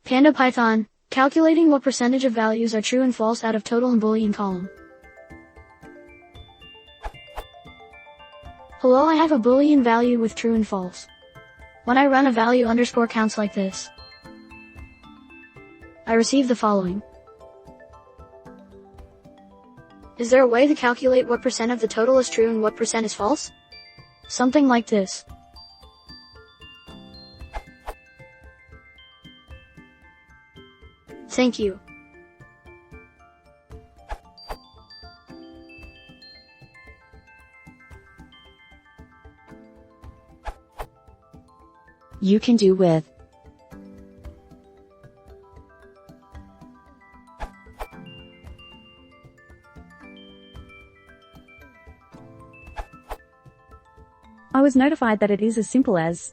Panda Python, calculating what percentage of values are true and false out of total and Boolean column. Hello, I have a Boolean value with true and false. When I run a value underscore counts like this, I receive the following. Is there a way to calculate what percent of the total is true and what percent is false? Something like this. Thank you. You can do with. I was notified that it is as simple as